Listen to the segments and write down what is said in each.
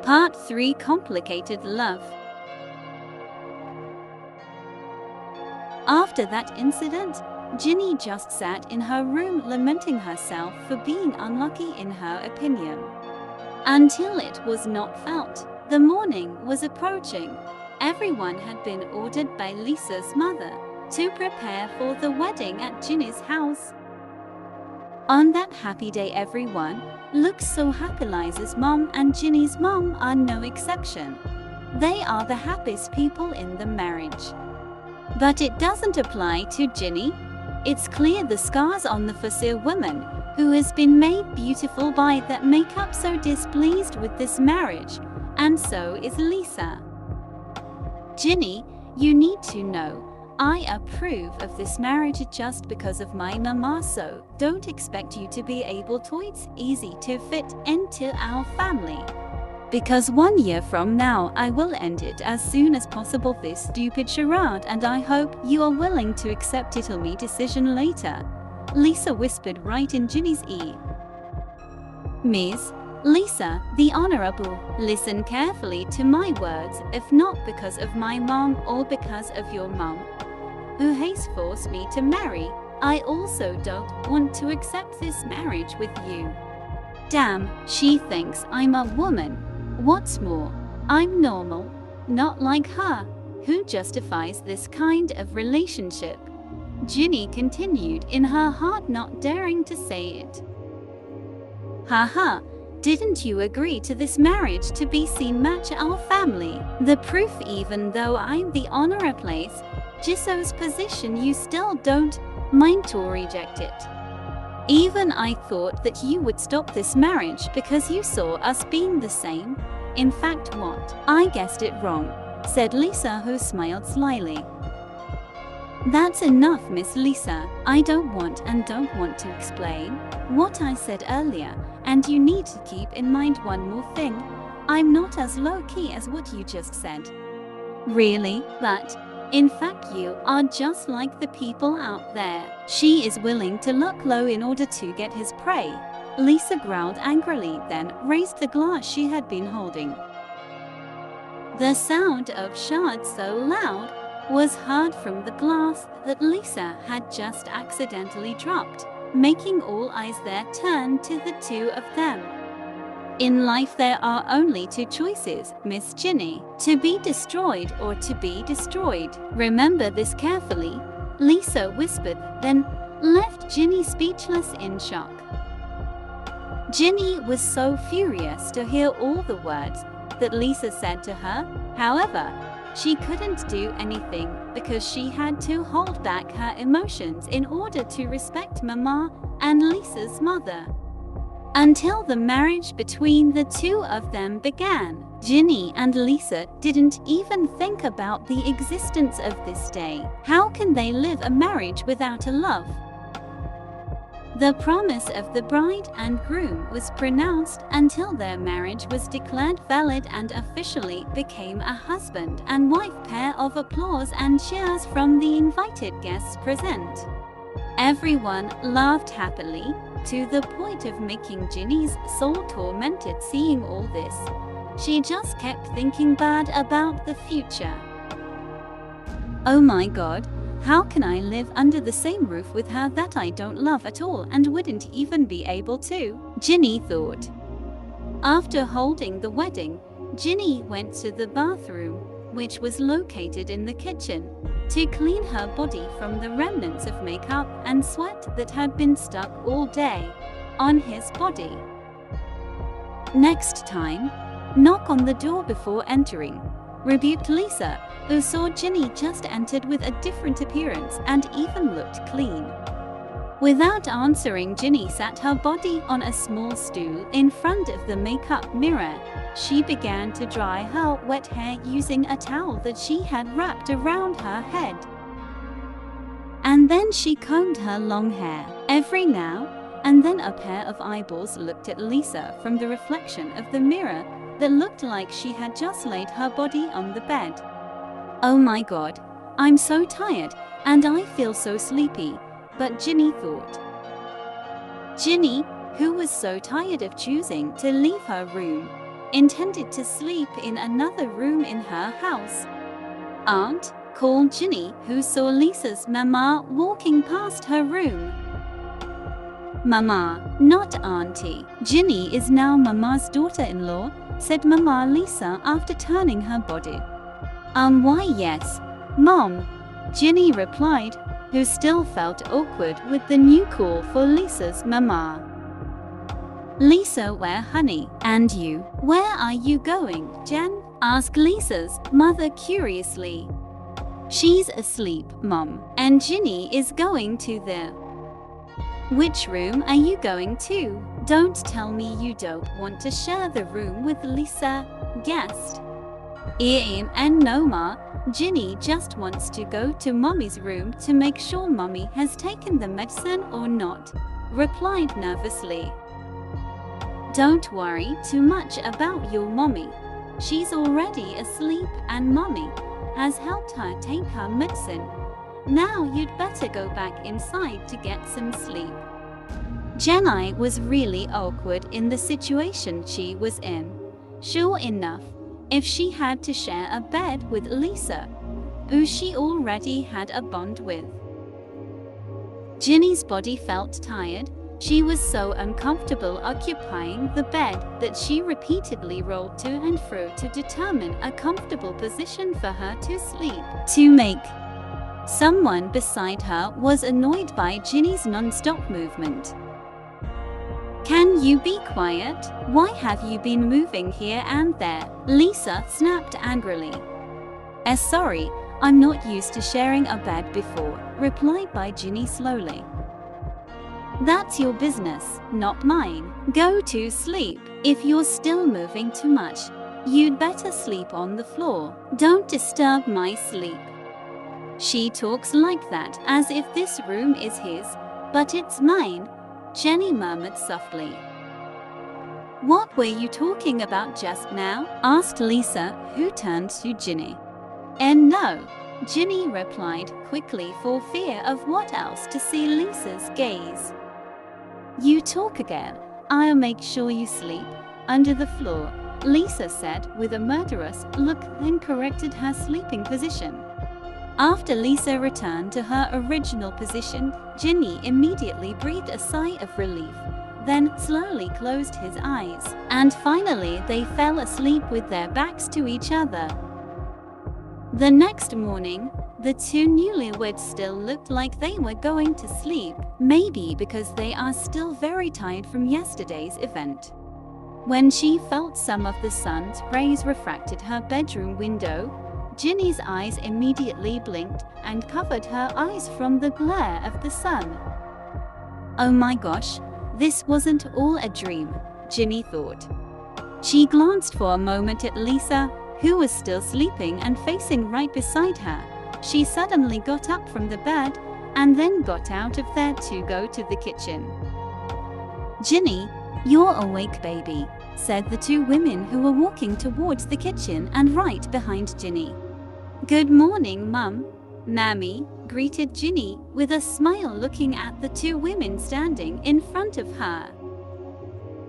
Part 3: Complicated Love. After that incident, Ginny just sat in her room lamenting herself for being unlucky in her opinion. Until it was not felt. The morning was approaching. Everyone had been ordered by Lisa's mother to prepare for the wedding at Ginny's house. On that happy day, everyone looked so happy. Lisa's mom and Ginny's mom are no exception. They are the happiest people in the marriage. But it doesn't apply to Ginny. It's clear the scars on the facile woman who has been made beautiful by that makeup, so displeased with this marriage, and so is Lisa. Ginny, you need to know, I approve of this marriage just because of my mama, so don't expect you to be able to. It's easy to fit into our family. Because 1 year from now I will end it as soon as possible, this stupid charade, and I hope you are willing to accept it or me decision later. Lisa whispered right in Ginny's ear. Miss Lisa, the Honorable, listen carefully to my words. If not because of my mom or because of your mom, who has forced me to marry, I also don't want to accept this marriage with you. Damn, she thinks I'm a woman. What's more, I'm normal, not like her, who justifies this kind of relationship. Ginny continued in her heart, not daring to say it. Haha, didn't you agree to this marriage to be seen match our family? The proof, even though I'm the honor place, Jisoo's position, you still don't mind to reject it. Even I thought that you would stop this marriage because you saw us being the same. In fact, what? I guessed it wrong, said Lisa, who smiled slyly. That's enough, Miss Lisa. I don't want to explain what I said earlier, and you need to keep in mind one more thing. I'm not as low-key as what you just said. Really? But in fact, you are just like the people out there. She is willing to look low in order to get his prey. Lisa growled angrily, then raised the glass she had been holding. The sound of shards so loud was heard from the glass that Lisa had just accidentally dropped, making all eyes there turn to the two of them. In life there are only two choices, Miss Ginny, to be destroyed or to be destroyed. Remember this carefully, Lisa whispered, then left Ginny speechless in shock. Ginny was so furious to hear all the words that Lisa said to her. However, she couldn't do anything because she had to hold back her emotions in order to respect Mama and Lisa's mother. Until the marriage between the two of them began, Ginny and Lisa didn't even think about the existence of this day. How can they live a marriage without a love? The promise of the bride and groom was pronounced until their marriage was declared valid and officially became a husband and wife pair. Of applause and cheers from the invited guests present. Everyone laughed happily, to the point of making Ginny's soul tormented seeing all this. She just kept thinking bad about the future. Oh my God, how can I live under the same roof with her that I don't love at all and wouldn't even be able to? Ginny thought. After holding the wedding, Ginny went to the bathroom, which was located in the kitchen, to clean her body from the remnants of makeup and sweat that had been stuck all day on his body. Next time, knock on the door before entering, rebuked Lisa, who saw Ginny just entered with a different appearance and even looked clean. Without answering, Ginny sat her body on a small stool in front of the makeup mirror. She began to dry her wet hair using a towel that she had wrapped around her head. And then she combed her long hair. Every now and then a pair of eyeballs looked at Lisa from the reflection of the mirror that looked like she had just laid her body on the bed. Oh my God, I'm so tired and I feel so sleepy, but Ginny thought. Ginny, who was so tired of choosing to leave her room, intended to sleep in another room in her house. Aunt, called Ginny, who saw Lisa's mama walking past her room. Mama, not auntie. Ginny is now Mama's daughter-in-law, said Mama Lisa after turning her body. Why yes, Mom, Ginny replied, who still felt awkward with the new call for Lisa's mama. Lisa, where honey? And you, where are you going, Jen? Asked Lisa's mother curiously. She's asleep, Mom, and Ginny is going to the... Which room are you going to? Don't tell me you don't want to share the room with Lisa, guessed. And no ma, Ginny just wants to go to Mommy's room to make sure Mommy has taken the medicine or not, replied nervously. Don't worry too much about your Mommy. She's already asleep and Mommy has helped her take her medicine. Now you'd better go back inside to get some sleep. Jenny was really awkward in the situation she was in. Sure enough, if she had to share a bed with Lisa, who she already had a bond with. Ginny's body felt tired. She was so uncomfortable occupying the bed that she repeatedly rolled to and fro to determine a comfortable position for her to sleep. To make. Someone beside her was annoyed by Ginny's non-stop movement. Can you be quiet? Why have you been moving here and there? Lisa snapped angrily. Sorry, I'm not used to sharing a bed before, replied by Ginny slowly. That's your business, not mine. Go to sleep. If you're still moving too much, you'd better sleep on the floor. Don't disturb my sleep. She talks like that as if this room is his, but it's mine, Jenny murmured softly. What were you talking about just now? Asked Lisa, who turned to Ginny. No, Ginny replied quickly for fear of what else to see Lisa's gaze. You talk again. I'll make sure you sleep under the floor, Lisa said with a murderous look, then corrected her sleeping position. After Lisa returned to her original position, Ginny immediately breathed a sigh of relief, then slowly closed his eyes, and finally they fell asleep with their backs to each other. The next morning, the two newlyweds still looked like they were going to sleep, maybe because they are still very tired from yesterday's event. When she felt some of the sun's rays refracted her bedroom window, Ginny's eyes immediately blinked and covered her eyes from the glare of the sun. Oh my gosh, this wasn't all a dream, Ginny thought. She glanced for a moment at Lisa, who was still sleeping and facing right beside her. She suddenly got up from the bed and then got out of there to go to the kitchen. Ginny, you're awake, baby, said the two women who were walking towards the kitchen and right behind Ginny. Good morning, Mum. Mammy, greeted Ginny with a smile looking at the two women standing in front of her.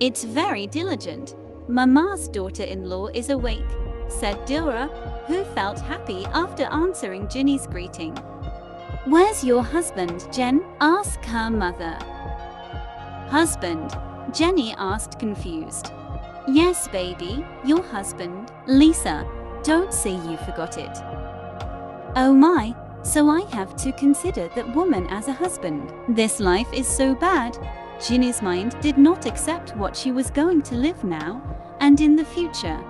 It's very diligent. Mama's daughter-in-law is awake, said Dora, who felt happy after answering Ginny's greeting. Where's your husband, Jen? Asked her mother. Husband? Jenny asked confused. Yes, baby, your husband. Lisa, don't say you forgot it. Oh my, so I have to consider that woman as a husband. This life is so bad. Ginny's mind did not accept what she was going to live now and in the future.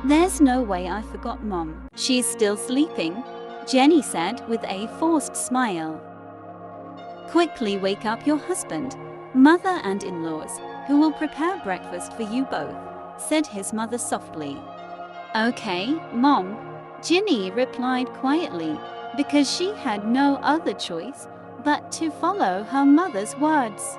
There's no way I forgot, Mom. She's still sleeping, Jenny said with a forced smile. Quickly wake up your husband, mother and in-laws, who will prepare breakfast for you both, said his mother softly. Okay, Mom, Ginny replied quietly, because she had no other choice but to follow her mother's words.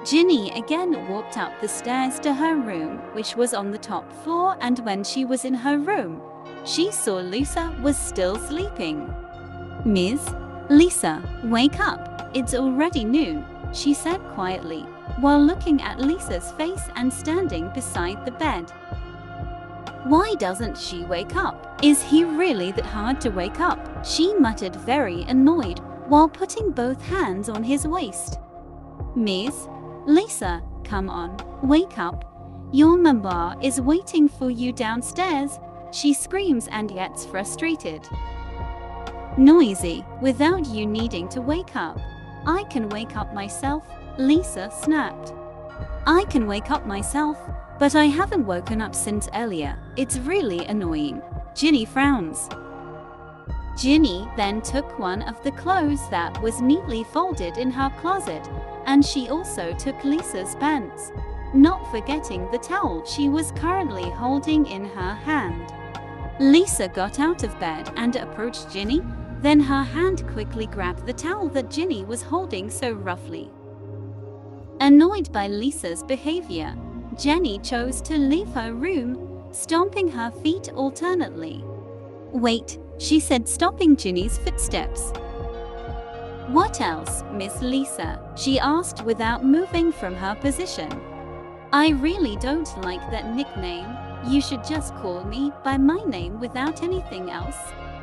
Ginny again walked up the stairs to her room, which was on the top floor, and when she was in her room, she saw Lisa was still sleeping. Ms. Lisa, wake up, it's already noon, she said quietly, while looking at Lisa's face and standing beside the bed. Why doesn't she wake up? Is he really that hard to wake up? She muttered, very annoyed, while putting both hands on his waist. Miss Lisa, come on, wake up. Your mama is waiting for you downstairs, she screams and gets frustrated. Noisy, without you needing to wake up. I can wake up myself, Lisa snapped. I can wake up myself, but I haven't woken up since earlier. It's really annoying. Ginny frowns. Ginny then took one of the clothes that was neatly folded in her closet, and she also took Lisa's pants, not forgetting the towel she was currently holding in her hand. Lisa got out of bed and approached Ginny, then her hand quickly grabbed the towel that Ginny was holding so roughly. Annoyed by Lisa's behavior, Jenny chose to leave her room, stomping her feet alternately. Wait, she said, stopping Ginny's footsteps. What else, Miss Lisa? She asked without moving from her position. I really don't like that nickname. You should just call me by my name without anything else,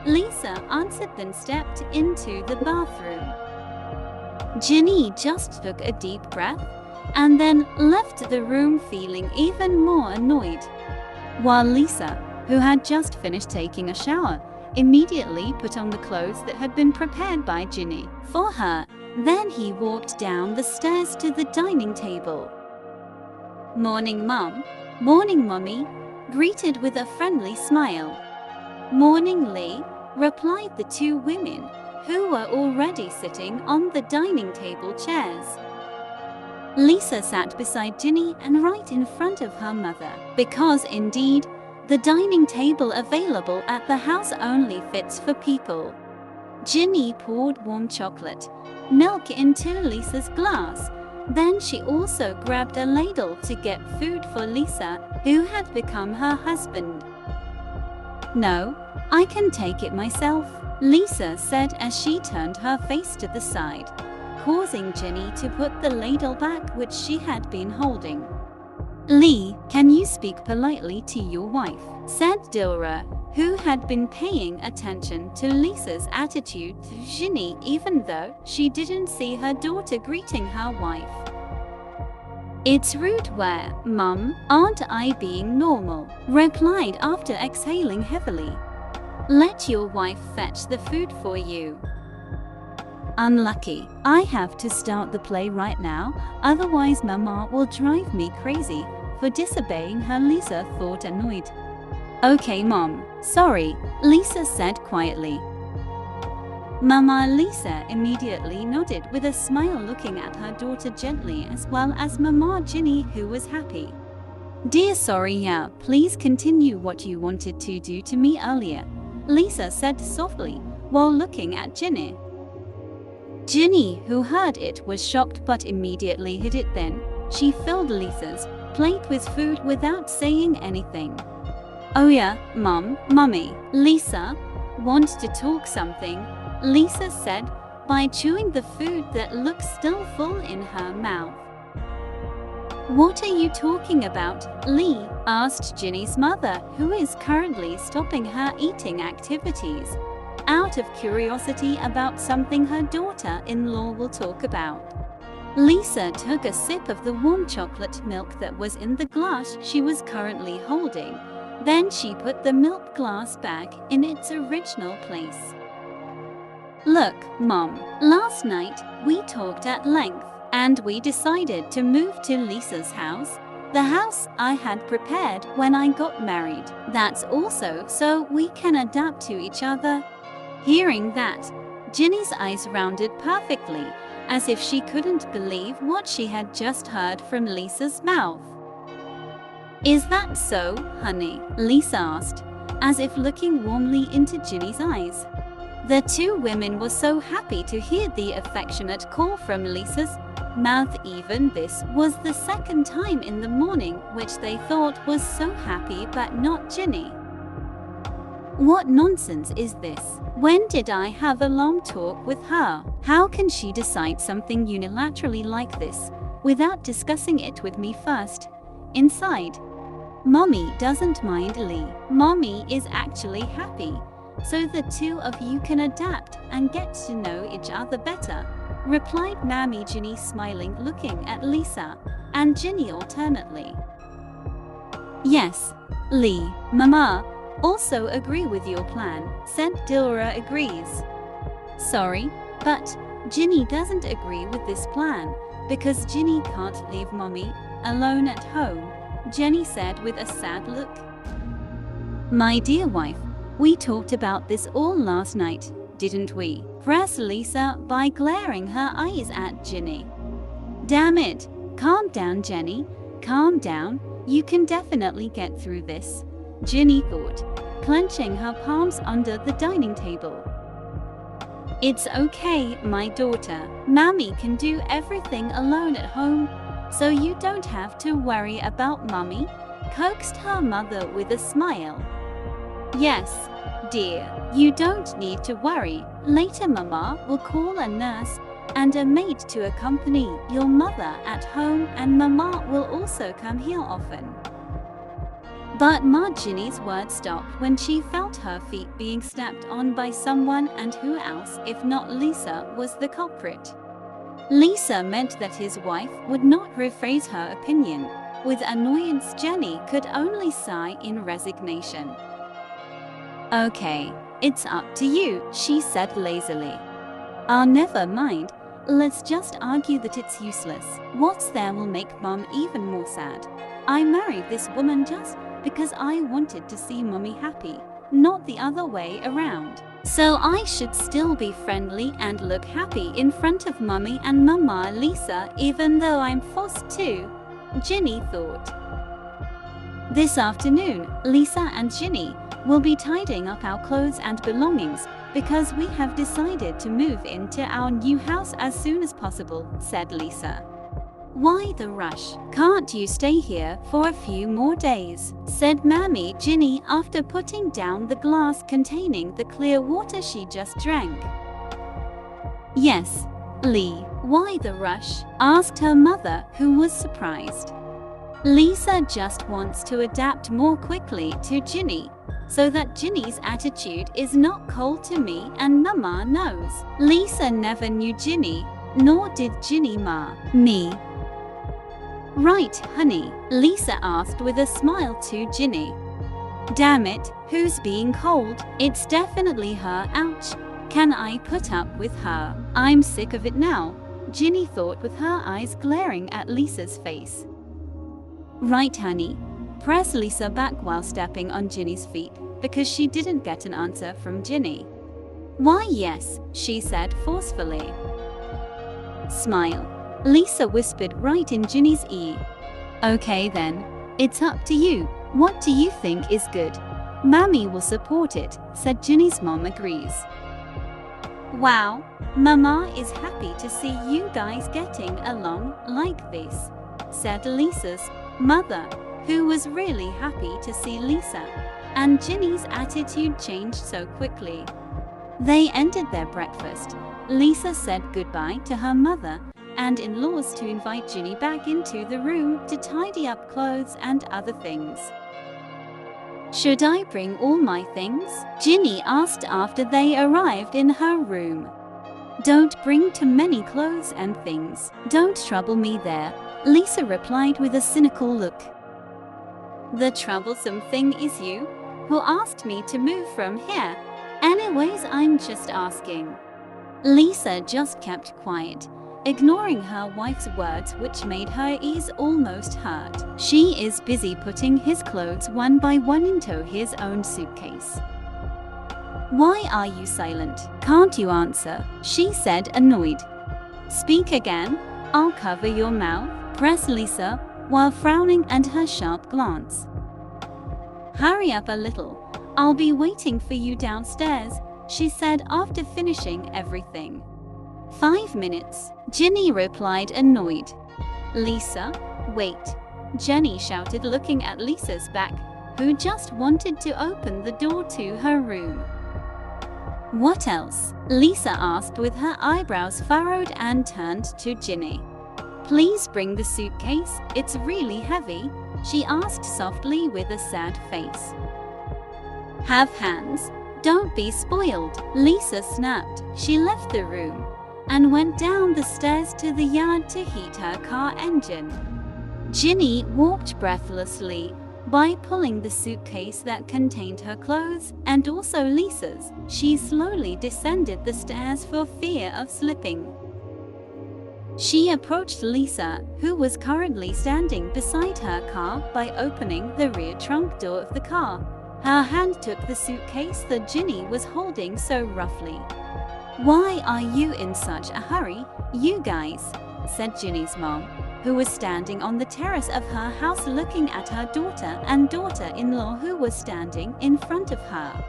Lisa answered, then stepped into the bathroom. Ginny just took a deep breath and then left the room feeling even more annoyed, while Lisa, who had just finished taking a shower, immediately put on the clothes that had been prepared by Ginny for her. Then he walked down the stairs to the dining table. Morning, Mum. Morning, Mummy, greeted with a friendly smile. Morning, Lee, replied the two women, who were already sitting on the dining table chairs. Lisa sat beside Ginny and right in front of her mother, because indeed, the dining table available at the house only fits for people. Ginny poured warm chocolate milk into Lisa's glass. Then she also grabbed a ladle to get food for Lisa, who had become her husband. No, I can take it myself, Lisa said as she turned her face to the side, causing Ginny to put the ladle back which she had been holding. Lee, can you speak politely to your wife? Said Dilra, who had been paying attention to Lisa's attitude to Ginny even though she didn't see her daughter greeting her wife. It's rude where, Mum, aren't I being normal? Replied after exhaling heavily. Let your wife fetch the food for you. Unlucky, I have to start the play right now, otherwise Mama will drive me crazy for disobeying her, Lisa thought, annoyed. Okay, Mom, sorry, Lisa said quietly. Mama Lisa immediately nodded with a smile, looking at her daughter gently, as well as Mama Ginny, who was happy. Dear, sorry, yeah, please continue what you wanted to do to me earlier, Lisa said softly, while looking at Ginny. Ginny, who heard it, was shocked but immediately hid it. Then she filled Lisa's plate with food without saying anything. Oh yeah, Mummy, Lisa, want to talk something, Lisa said, by chewing the food that looked still full in her mouth. What are you talking about, Lee? Asked Ginny's mother, who is currently stopping her eating activities, out of curiosity about something her daughter-in-law will talk about. Lisa took a sip of the warm chocolate milk that was in the glass she was currently holding. Then she put the milk glass back in its original place. Look, Mom, last night we talked at length, and we decided to move to Lisa's house, the house I had prepared when I got married. That's also so we can adapt to each other. Hearing that, Ginny's eyes rounded perfectly, as if she couldn't believe what she had just heard from Lisa's mouth. Is that so, honey? Lisa asked, as if looking warmly into Ginny's eyes. The two women were so happy to hear the affectionate call from Lisa's mouth. Even this was the second time in the morning which they thought was so happy, but not Ginny. What nonsense is this? When did I have a long talk with her? How can she decide something unilaterally like this? without discussing it with me first. Inside, Mommy doesn't mind Lee. Mommy is actually happy, so the two of you can adapt and get to know each other better, replied Mammy Ginny, smiling, looking at Lisa and Ginny alternately. Yes, Lee, Mama also agree with your plan, said Dora. Agrees. Sorry, but Ginny doesn't agree with this plan because Ginny can't leave Mommy alone at home, Jenny said with a sad look. My dear wife, we talked about this all last night, didn't we? Pressed Lisa by glaring her eyes at Ginny. Damn it, calm down, Jenny, calm down, you can definitely get through this, Ginny thought, clenching her palms under the dining table. It's okay, my daughter. Mommy can do everything alone at home, so you don't have to worry about Mommy, coaxed her mother with a smile. Yes, dear, you don't need to worry. Later Mama will call a nurse and a maid to accompany your mother at home, and Mama will also come here often. But Ma, Ginny's words stopped when she felt her feet being stepped on by someone, and who else if not Lisa was the culprit. Lisa meant that his wife would not rephrase her opinion. With annoyance, Jenny could only sigh in resignation. Okay, it's up to you, she said lazily. Never mind, let's just argue that it's useless. What's there will make Mom even more sad. I married this woman just because I wanted to see Mommy happy, not the other way around. So I should still be friendly and look happy in front of Mommy and Mama Lisa, even though I'm forced to, Ginny thought. This afternoon, Lisa and Ginny will be tidying up our clothes and belongings because we have decided to move into our new house as soon as possible, said Lisa. Why the rush? Can't you stay here for a few more days? Said Mammy Ginny after putting down the glass containing the clear water she just drank. Yes, Lee, why the rush? Asked her mother, who was surprised. Lisa just wants to adapt more quickly to Ginny, so that Ginny's attitude is not cold to me, and Mama knows. Lisa never knew Ginny, nor did Ginny me. Right, honey? Lisa asked with a smile to Ginny. Damn it, who's being cold? It's definitely her, ouch. Can I put up with her? I'm sick of it now, Ginny thought with her eyes glaring at Lisa's face. Right, honey? Pressed Lisa back while stepping on Ginny's feet because she didn't get an answer from Ginny. Why yes, she said forcefully. Smile. Lisa whispered right in Ginny's ear. Okay then, it's up to you. What do you think is good? Mommy will support it, said Ginny's mom. Agrees. Wow, Mama is happy to see you guys getting along like this, said Lisa's mother, who was really happy to see Lisa and Ginny's attitude change so quickly. They ended their breakfast. Lisa said goodbye to her mother and in-laws to invite Ginny back into the room to tidy up clothes and other things. Should I bring all my things? Ginny asked after they arrived in her room. Don't bring too many clothes and things. Don't trouble me there, Lisa replied with a cynical look. The troublesome thing is you, who asked me to move from here. Anyways, I'm just asking. Lisa just kept quiet, ignoring her wife's words, which made her ears almost hurt. She is busy putting his clothes one by one into his own suitcase. Why are you silent? Can't you answer? She said, annoyed. Speak again, I'll cover your mouth, pressed Lisa, while frowning at her sharp glance. Hurry up a little, I'll be waiting for you downstairs, she said after finishing everything. 5 minutes, Ginny replied, annoyed. Lisa, wait, Jenny shouted, looking at Lisa's back, who just wanted to open the door to her room. What else? Lisa asked with her eyebrows furrowed and turned to Ginny. Please bring the suitcase, it's really heavy, she asked softly with a sad face. Have hands, don't be spoiled, Lisa snapped. She left the room and went down the stairs to the yard to heat her car engine. Ginny walked breathlessly by pulling the suitcase that contained her clothes and also Lisa's. She slowly descended the stairs for fear of slipping. She approached Lisa, who was currently standing beside her car, by opening the rear trunk door of the car. Her hand took the suitcase that Ginny was holding so roughly. Why are you in such a hurry, you guys? Said Ginny's mom, who was standing on the terrace of her house looking at her daughter and daughter-in-law who was standing in front of her.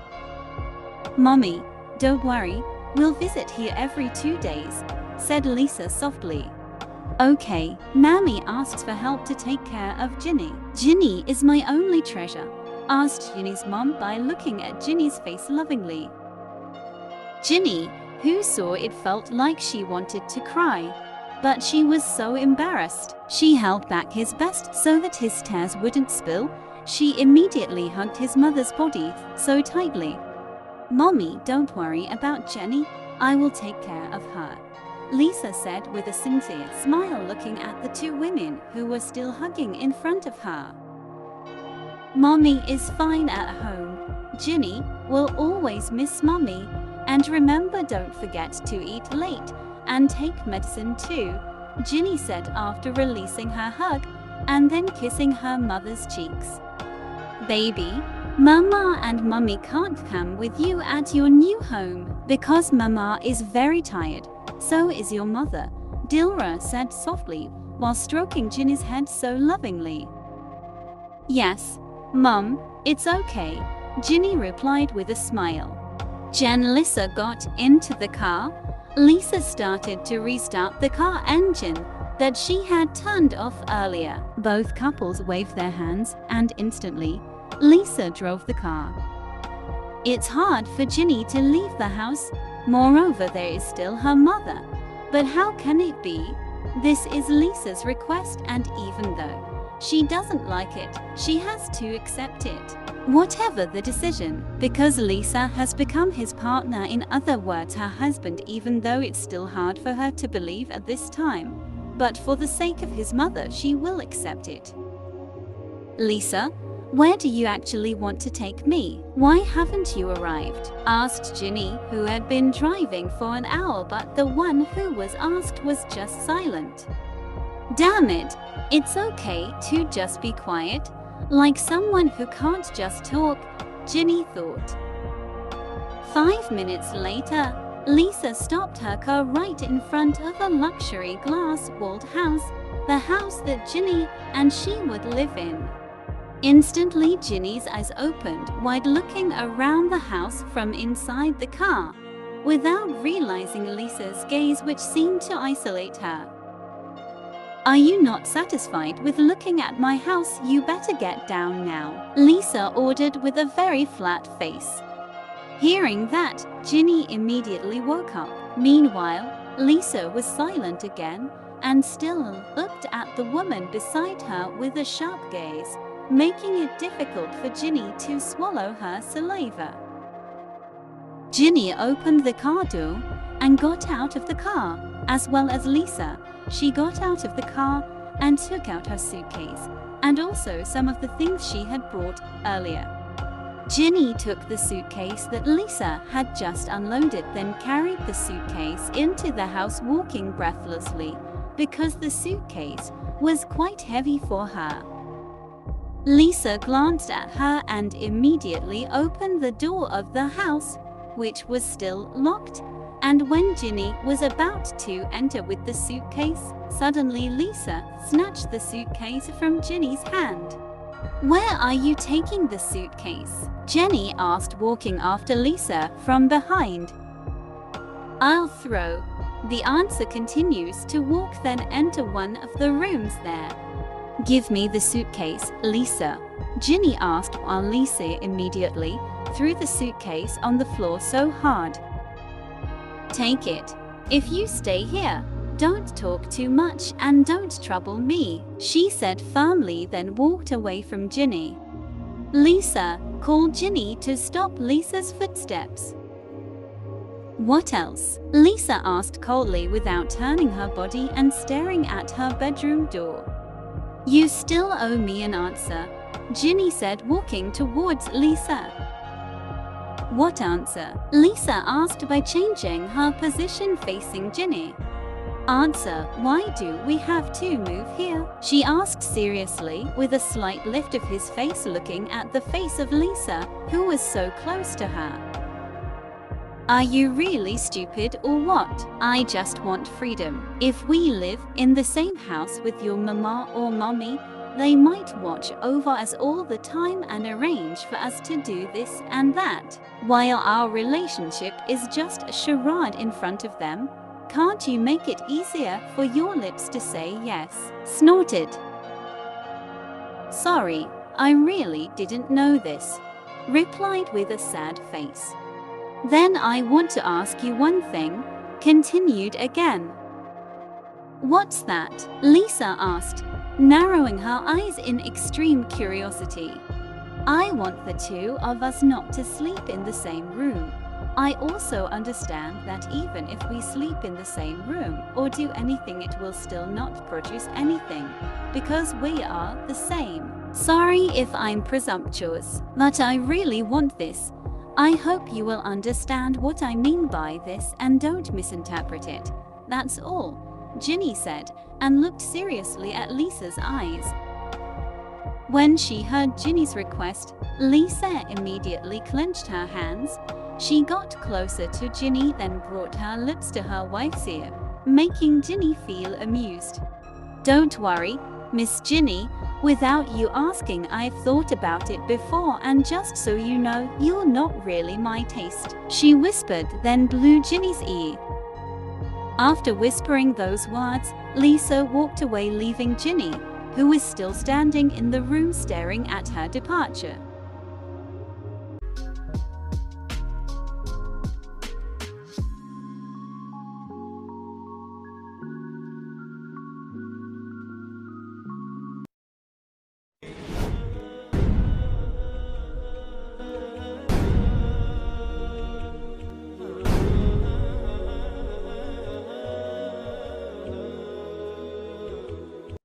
Mommy, don't worry, we'll visit here every 2 days, said Lisa softly. Okay, Mammy asks for help to take care of Ginny. Ginny is my only treasure, asked Ginny's mom by looking at Ginny's face lovingly. Ginny, who saw it, felt like she wanted to cry, but she was so embarrassed. She held back his vest so that his tears wouldn't spill. She immediately hugged his mother's body so tightly. Mommy, don't worry about Jenny, I will take care of her, Lisa said with a sincere smile looking at the two women who were still hugging in front of her. Mommy is fine at home. Ginny will always miss Mommy. And remember, don't forget to eat late and take medicine too, Ginny said after releasing her hug and then kissing her mother's cheeks. Baby, Mama and Mommy can't come with you at your new home because Mama is very tired. So is your mother, Dilra said softly while stroking Ginny's head so lovingly. Yes, Mom, it's okay, Ginny replied with a smile. Jenlisa got into the car. Lisa started to restart the car engine that she had turned off earlier. Both couples waved their hands and instantly, Lisa drove the car. It's hard for Ginny to leave the house. Moreover, there is still her mother. But how can it be? This is Lisa's request, and even though she doesn't like it, she has to accept it. Whatever the decision, because Lisa has become his partner, in other words her husband, even though it's still hard for her to believe at this time. But for the sake of his mother, she will accept it. Lisa, where do you actually want to take me? Why haven't you arrived? Asked Ginny, who had been driving for an hour, but the one who was asked was just silent. Damn it, it's okay to just be quiet, like someone who can't just talk, Ginny thought. 5 minutes later, Lisa stopped her car right in front of a luxury glass-walled house, the house that Ginny and she would live in. Instantly, Ginny's eyes opened wide, looking around the house from inside the car, without realizing Lisa's gaze, which seemed to isolate her. Are you not satisfied with looking at my house? You better get down now, Lisa ordered with a very flat face. Hearing that, Ginny immediately woke up. Meanwhile, Lisa was silent again and still looked at the woman beside her with a sharp gaze, making it difficult for Ginny to swallow her saliva. Ginny opened the car door and got out of the car, as well as Lisa. She got out of the car and took out her suitcase, and also some of the things she had brought earlier. Ginny took the suitcase that Lisa had just unloaded, then carried the suitcase into the house, walking breathlessly because the suitcase was quite heavy for her. Lisa glanced at her and immediately opened the door of the house, which was still locked. And when Ginny was about to enter with the suitcase, suddenly Lisa snatched the suitcase from Ginny's hand. Where are you taking the suitcase? Ginny asked, walking after Lisa from behind. I'll throw. The answer continues to walk, then enter one of the rooms there. Give me the suitcase, Lisa, Ginny asked, while Lisa immediately threw the suitcase on the floor so hard. Take it. If you stay here, "Don't talk too much and don't trouble me," she said firmly, then walked away from Ginny. Lisa called Ginny to stop Lisa's footsteps. "What else?" Lisa asked coldly without turning her body and staring at her bedroom door. "You still owe me an answer," Ginny said, walking towards Lisa. "What answer?" Lisa asked by changing her position facing Ginny. "Answer, why do we have to move here?" she asked seriously, with a slight lift of his face, looking at the face of Lisa, who was so close to her. "Are you really stupid or what? I just want freedom. If we live in the same house with your mama or mommy, they might watch over us all the time and arrange for us to do this and that, while our relationship is just a charade in front of them. Can't you make it easier for your lips to say yes?" snorted. "Sorry, I really didn't know this," replied with a sad face. "Then I want to ask you one thing," continued again. "What's that?" Lisa asked, narrowing her eyes in extreme curiosity. "I want the two of us not to sleep in the same room. I also understand that even if we sleep in the same room or do anything, it will still not produce anything, because we are the same. Sorry if I'm presumptuous, but I really want this. I hope you will understand what I mean by this and don't misinterpret it. That's all," Ginny said, and looked seriously at Lisa's eyes. When she heard Ginny's request, Lisa immediately clenched her hands. She got closer to Ginny, then brought her lips to her wife's ear, making Ginny feel amused. "Don't worry, Miss Ginny. Without you asking, I've thought about it before, and just so you know, you're not really my taste," she whispered, then blew Ginny's ear. After whispering those words, Lisa walked away, leaving Ginny, who was still standing in the room staring at her departure.